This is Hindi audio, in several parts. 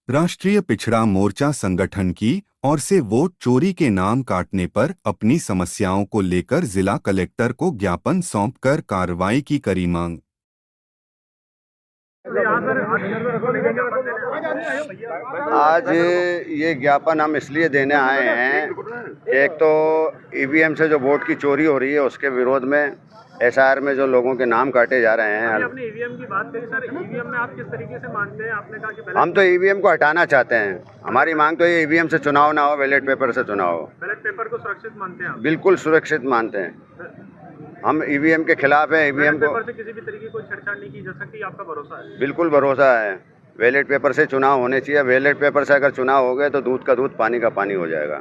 राष्ट्रीय पिछड़ा मोर्चा संगठन की ओर से वोट चोरी के नाम काटने पर अपनी समस्याओं को लेकर जिला कलेक्टर को ज्ञापन सौंपकर कार्रवाई की करी मांग। आज ये ज्ञापन हम इसलिए देने आए हैं, एक तो ईवीएम से जो वोट की चोरी हो रही है उसके विरोध में एसआईआर में जो लोगों के नाम काटे जा रहे हैं। आपने ईवीएम की बात करी सर, ईवीएम में आप किस तरीके से मानते हैं? आपने कहा कि हम तो ईवीएम को हटाना चाहते हैं। हमारी मांग तो ये ईवीएम से चुनाव ना हो, बैलेट पेपर से चुनाव हो। बैलेट पेपर को सुरक्षित मानते हैं आप? बिल्कुल सुरक्षित मानते हैं। हम ईवीएम के खिलाफ हैं। ईवीएम को पेपर से किसी भी तरीके की कोई छेड़छाड़ नहीं की जा सकती, आपका भरोसा है? बिल्कुल भरोसा है। बैलेट पेपर से चुनाव होने चाहिए। बैलेट पेपर से अगर चुनाव हो गए तो दूध का दूध पानी का पानी हो जाएगा,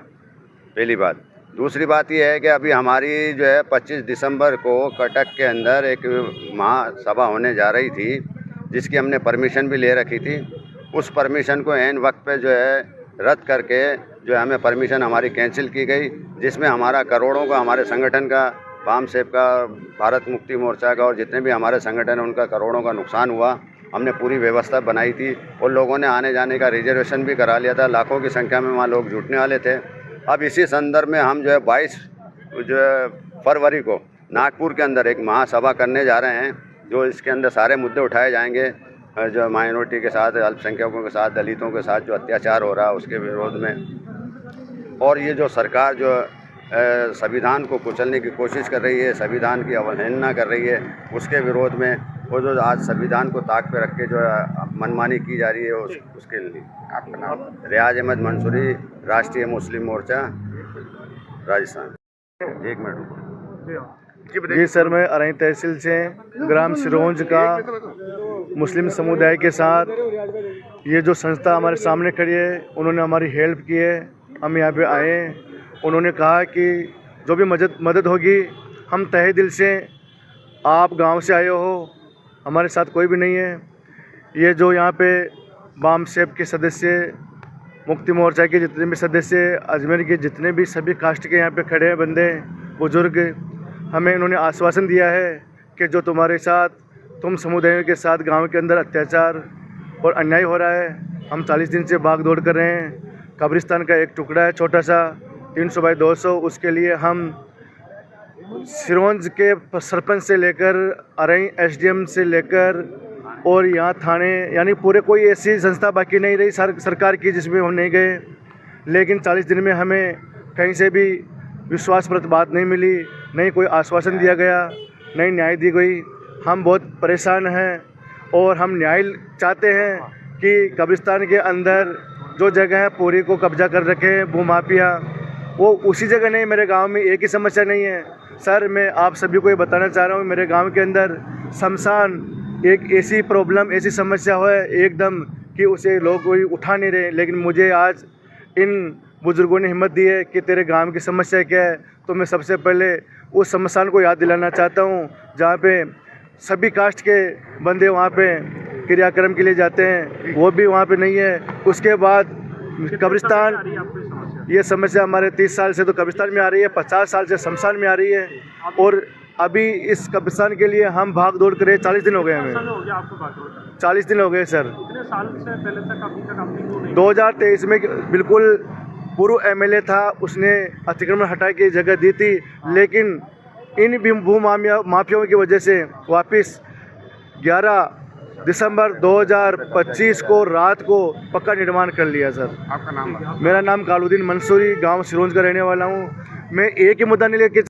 पहली बात। दूसरी बात यह है कि अभी हमारी जो है 25 दिसंबर को कटक के अंदर एक महासभा होने जा रही थी, जिसकी हमने परमिशन भी ले रखी थी। उस परमिशन को ऐन वक्त पे जो है रद्द करके जो है हमें परमिशन हमारी कैंसिल की गई, जिसमें हमारा करोड़ों का, हमारे संगठन का, वाम सेब का, भारत मुक्ति मोर्चा का और जितने भी हमारे संगठन हैं उनका करोड़ों का नुकसान हुआ। हमने पूरी व्यवस्था बनाई थी और लोगों ने आने जाने का रिजर्वेशन भी करा लिया था। लाखों की संख्या में वहाँ लोग जुटने वाले थे। अब इसी संदर्भ में हम जो है 22 फरवरी को नागपुर के अंदर एक महासभा करने जा रहे हैं, जो इसके अंदर सारे मुद्दे उठाए जाएंगे, जो माइनॉरिटी के साथ, अल्पसंख्यकों के साथ, दलितों के साथ जो अत्याचार हो रहा है उसके विरोध में, और ये जो सरकार जो संविधान को कुचलने की कोशिश कर रही है, संविधान की अवहेलना कर रही है, उसके विरोध में। वो जो आज संविधान को ताक पे रख के जो मनमानी की जा रही है उसके लिए। आपका नाम? रियाज अहमद मंसूरी, राष्ट्रीय मुस्लिम मोर्चा, राजस्थान। एक मिनट। जी सर, मैं अरई तहसील से ग्राम सिरोंज का मुस्लिम समुदाय के साथ ये जो संस्था हमारे सामने खड़ी है, उन्होंने हमारी हेल्प की है। हम यहाँ पे आए, उन्होंने कहा कि जो भी मदद होगी हम तहे दिल से, आप गांव से आए हो, हमारे साथ कोई भी नहीं है। ये जो यहाँ पे वाम सेब के सदस्य, मुक्ति मोर्चा के जितने भी सदस्य, अजमेर के जितने भी सभी कास्ट के यहाँ पे खड़े हैं बंदे बुजुर्ग, हमें इन्होंने आश्वासन दिया है कि जो तुम्हारे साथ, तुम समुदायों के साथ गांव के अंदर अत्याचार और अन्याय हो रहा है, हम 40 दिन से भाग दौड़ कर रहे हैं। कब्रिस्तान का एक टुकड़ा है छोटा सा 300 बाई 200, उसके लिए हम सिरोंज के सरपंच से लेकर अरई एसडीएम से लेकर और यहाँ थाने, यानी पूरे कोई ऐसी संस्था बाकी नहीं रही सरकार की जिसमें हम नहीं गए। लेकिन 40 दिन में हमें कहीं से भी विश्वासप्रद बात नहीं मिली, नहीं कोई आश्वासन दिया गया, नहीं न्याय दी गई। हम बहुत परेशान हैं और हम न्याय चाहते हैं कि कब्रिस्तान के अंदर जो जगह है पूरी को कब्जा कर रखे भूमाफिया, वो उसी जगह नहीं। मेरे गांव में एक ही समस्या नहीं है सर, मैं आप सभी को ये बताना चाह रहा हूँ, मेरे गांव के अंदर शमशान एक ऐसी प्रॉब्लम, ऐसी समस्या है एकदम कि उसे लोग कोई उठा नहीं रहे। लेकिन मुझे आज इन बुजुर्गों ने हिम्मत दी है कि तेरे गांव की समस्या क्या है, तो मैं सबसे पहले उस शमशान को याद दिलाना चाहता हूँ जहाँ पे सभी कास्ट के बंदे वहाँ पे क्रियाक्रम के लिए जाते हैं, वो भी वहाँ पे नहीं है। उसके बाद कब्रिस्तान, ये समस्या हमारे 30 साल से तो कब्रिस्तान में आ रही है, 50 साल से शमशान में आ रही है, और अभी इस कब्रिस्तान के लिए हम भाग दौड़ करे 40 दिन हो गए हमें। 40 दिन हो गए सर। 2023 में बिल्कुल पूर्व एमएलए था, उसने अतिक्रमण हटा के जगह दी थी, लेकिन इन भू माफियाओं की वजह से वापस 11 दिसंबर 2025 को रात को पक्का निर्माण कर लिया सर। आपका नाम? मेरा नाम कालुद्दीन मंसूरी, गांव सिरोंज का रहने वाला हूं। मैं एक ही मुद्दा नहीं लेके